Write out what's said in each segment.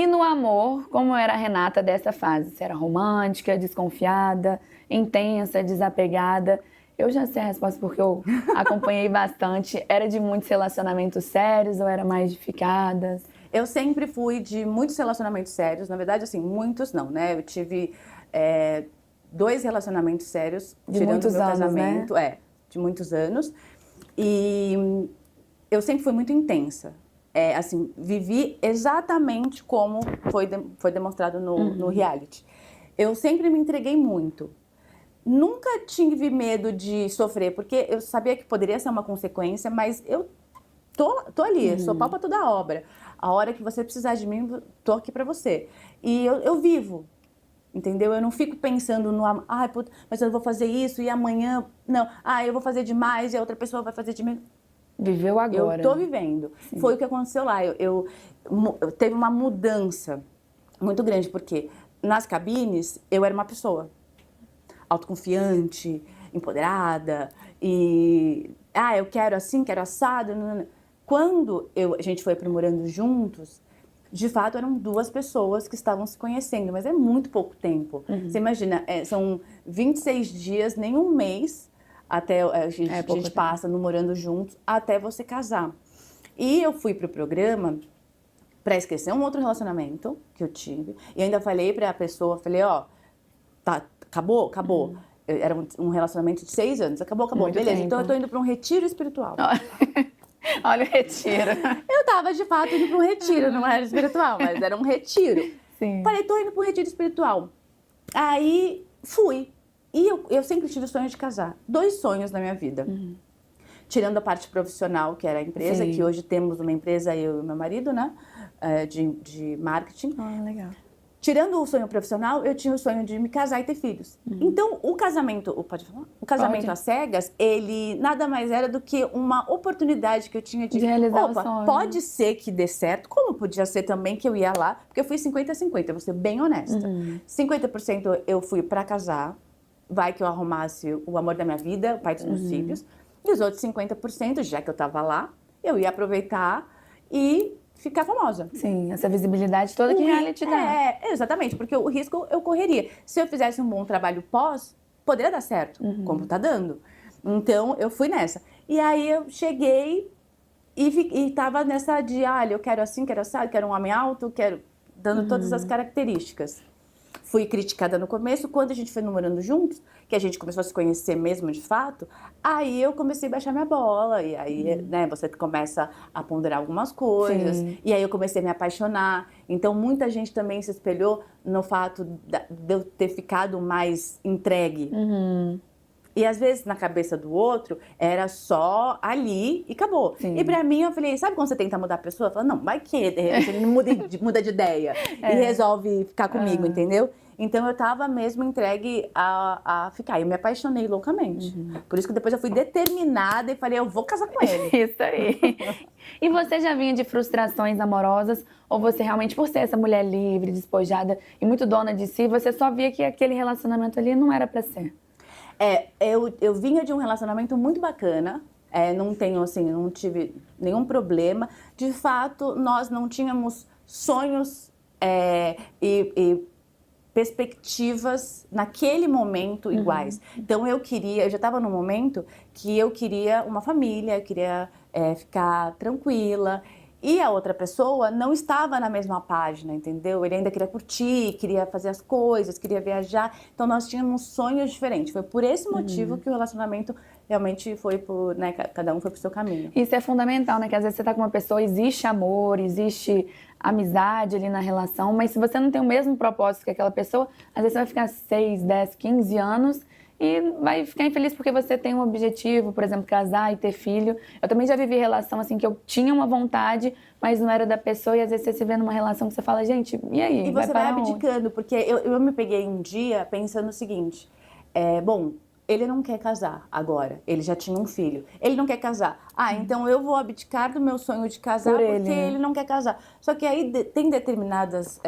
E no amor, como era a Renata dessa fase? Você era romântica, desconfiada, intensa, desapegada? Eu já sei a resposta porque eu acompanhei bastante. Era de muitos relacionamentos sérios ou era mais de ficadas? Eu sempre fui de muitos relacionamentos sérios. Na verdade, assim, muitos não, né? Eu tive 2 relacionamentos sérios, De tirando o muitos meu anos, casamento. né? De muitos anos. E eu sempre fui muito intensa. Assim, vivi exatamente como foi demonstrado no reality. Eu sempre me entreguei muito. Nunca tive medo de sofrer, porque eu sabia que poderia ser uma consequência, mas eu tô ali, sou pau pra toda obra. A hora que você precisar de mim, tô aqui pra você. E eu vivo, entendeu? Eu não fico pensando no, ai, puta, mas eu vou fazer isso e amanhã, não, eu vou fazer demais e a outra pessoa vai fazer de mim. Viveu Eu agora. tô vivendo. Sim. Foi o que aconteceu lá. Eu teve uma mudança muito grande, porque nas cabines eu era uma pessoa autoconfiante, empoderada e eu quero assim, quero assado. Quando a gente foi aprimorando juntos, de fato eram 2 pessoas que estavam se conhecendo, mas é muito pouco tempo. Você imagina, são 26 dias, nem um mês até a gente passa morando juntos até você casar. E eu fui pro programa para esquecer um outro relacionamento que eu tive. E ainda falei pra pessoa, falei, tá, acabou. Era um relacionamento de 6 anos. Acabou. Muito Beleza, tempo. então eu tô indo pra um retiro espiritual. Olha o retiro. Eu tava, de fato, indo pra um retiro. Não era espiritual, mas era um retiro. Sim. Falei, tô indo pra um retiro espiritual. Aí, fui. E eu sempre tive o sonho de casar. 2 sonhos na minha vida. Tirando a parte profissional, que era a empresa, Sim. que hoje temos uma empresa, eu e meu marido, né? De marketing. Legal. Tirando o sonho profissional, eu tinha o sonho de me casar e ter filhos. Então, o casamento, pode falar? O casamento às cegas, ele nada mais era do que uma oportunidade que eu tinha de realizar o sonho. Pode ser que dê certo, como podia ser também que eu ia lá, porque eu fui 50-50, vou ser bem honesta. 50% eu fui pra casar, vai que eu arrumasse o amor da minha vida, o pai dos meus filhos, e os outros 50%, já que eu tava lá, eu ia aproveitar e ficar famosa. Sim, essa visibilidade toda que reality dá. Exatamente, porque o risco eu correria. Se eu fizesse um bom trabalho pós, poderia dar certo, como tá dando. Então, eu fui nessa. E aí, eu cheguei e tava nessa de, eu quero assim, quero assado, quero um homem alto, quero... Dando todas as características. Fui criticada no começo, quando a gente foi namorando juntos, que a gente começou a se conhecer mesmo de fato, aí eu comecei a baixar minha bola, e aí, né, você começa a ponderar algumas coisas, e aí eu comecei a me apaixonar. Então, muita gente também se espelhou no fato de eu ter ficado mais entregue. E às vezes na cabeça do outro era só ali e acabou. Sim. E pra mim eu falei, sabe quando você tenta mudar a pessoa? Fala, não, vai que de repente ele muda de ideia e resolve ficar comigo, entendeu? Então eu tava mesmo entregue a ficar. Eu me apaixonei loucamente. Por isso que depois eu fui determinada e falei, eu vou casar com ele. Isso aí. E você já vinha de frustrações amorosas? Ou você realmente, por ser essa mulher livre, despojada e muito dona de si, você só via que aquele relacionamento ali não era pra ser? Eu vinha de um relacionamento muito bacana, não tive nenhum problema. De fato, nós não tínhamos sonhos e perspectivas naquele momento iguais. Então eu já estava num momento que eu queria uma família, eu queria ficar tranquila. E a outra pessoa não estava na mesma página, entendeu? Ele ainda queria curtir, queria fazer as coisas, queria viajar. Então nós tínhamos sonhos diferentes. Foi por esse motivo que o relacionamento realmente foi né, cada um foi pro seu caminho. Isso é fundamental, né? Que às vezes você tá com uma pessoa, existe amor, existe amizade ali na relação, mas se você não tem o mesmo propósito que aquela pessoa, às vezes você vai ficar 6, 10, 15 anos e vai ficar infeliz porque você tem um objetivo, por exemplo, casar e ter filho. Eu também já vivi relação assim que eu tinha uma vontade, mas não era da pessoa, e às vezes você se vê numa relação que você fala, gente, e aí? E você vai abdicando, porque eu me peguei um dia pensando o seguinte, bom, ele não quer casar agora, ele já tinha um filho, ele não quer casar. Ah, então eu vou abdicar do meu sonho de casar porque ele não quer casar. Só que aí tem determinadas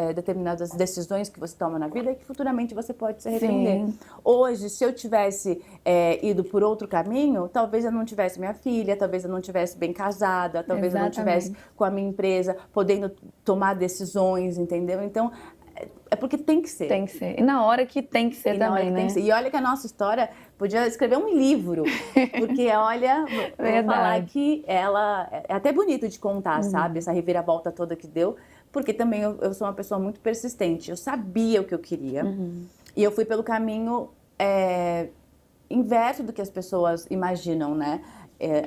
decisões que você toma na vida que futuramente você pode se arrepender. Sim. Hoje, se eu tivesse ido por outro caminho, talvez eu não tivesse minha filha, talvez eu não tivesse bem casada, talvez eu não tivesse com a minha empresa, podendo tomar decisões, entendeu? Então, é porque tem que ser. Tem que ser. E na hora que tem que ser também, né? E olha que a nossa história podia escrever um livro, porque olha, vou falar que ela é até bonito de contar, sabe? Essa reviravolta toda que deu, porque também eu sou uma pessoa muito persistente. Eu sabia o que eu queria e eu fui pelo caminho inverso do que as pessoas imaginam, né?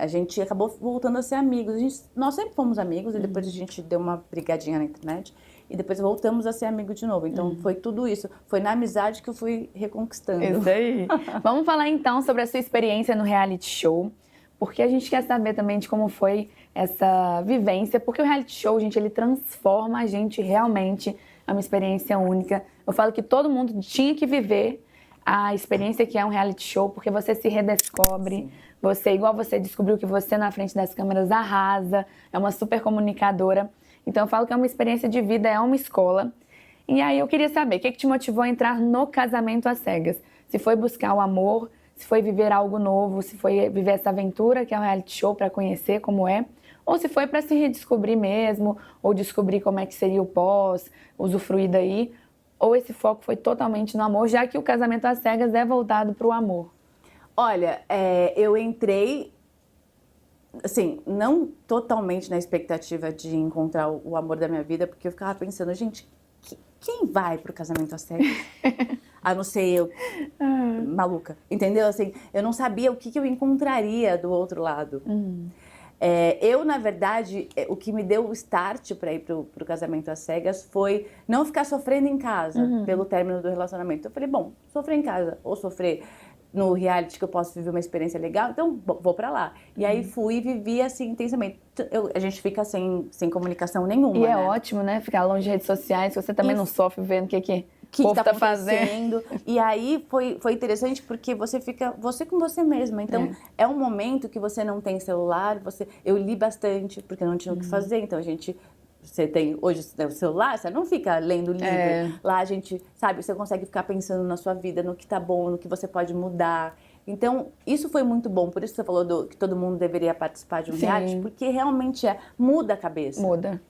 A gente acabou voltando a ser amigos. Nós sempre fomos amigos e depois a gente deu uma brigadinha na internet. E depois voltamos a ser amigos de novo. Então, foi tudo isso. Foi na amizade que eu fui reconquistando. Isso aí. Vamos falar, então, sobre a sua experiência no reality show. Porque a gente quer saber também de como foi essa vivência. Porque o reality show, gente, ele transforma a gente realmente. É uma experiência única. Eu falo que todo mundo tinha que viver a experiência que é um reality show. Porque você se redescobre. Sim. Você, igual você descobriu que você, na frente das câmeras, arrasa. É uma super comunicadora. Então, eu falo que é uma experiência de vida, é uma escola. E aí, eu queria saber, o que te motivou a entrar no casamento às cegas? Se foi buscar o amor, se foi viver algo novo, se foi viver essa aventura, que é um reality show, para conhecer como é, ou se foi para se redescobrir mesmo, ou descobrir como é que seria o pós, usufruir daí, ou esse foco foi totalmente no amor, já que o casamento às cegas é voltado para o amor. Olha, eu entrei... assim, não totalmente na expectativa de encontrar o amor da minha vida, porque eu ficava pensando, gente, quem vai pro casamento às cegas? A não ser eu, maluca, entendeu? Assim, eu não sabia o que eu encontraria do outro lado. Eu, na verdade, o que me deu o start para ir pro casamento às cegas foi não ficar sofrendo em casa pelo término do relacionamento. Eu falei, bom, sofrer em casa ou sofrer no reality que eu posso viver uma experiência legal, então vou pra lá. E aí fui e vivi assim intensamente. A gente fica sem comunicação nenhuma, E é né? ótimo, né? Ficar longe de redes sociais, você também não sofre vendo o que o povo tá fazendo. E aí foi interessante porque você fica você com você mesma. Então é um momento que você não tem celular, eu li bastante porque não tinha o que fazer, então a gente... Você tem hoje o celular, você não fica lendo livro. Lá a gente, sabe, você consegue ficar pensando na sua vida, no que tá bom, no que você pode mudar. Então, isso foi muito bom. Por isso que você falou que todo mundo deveria participar de um reality, porque realmente muda a cabeça. Muda.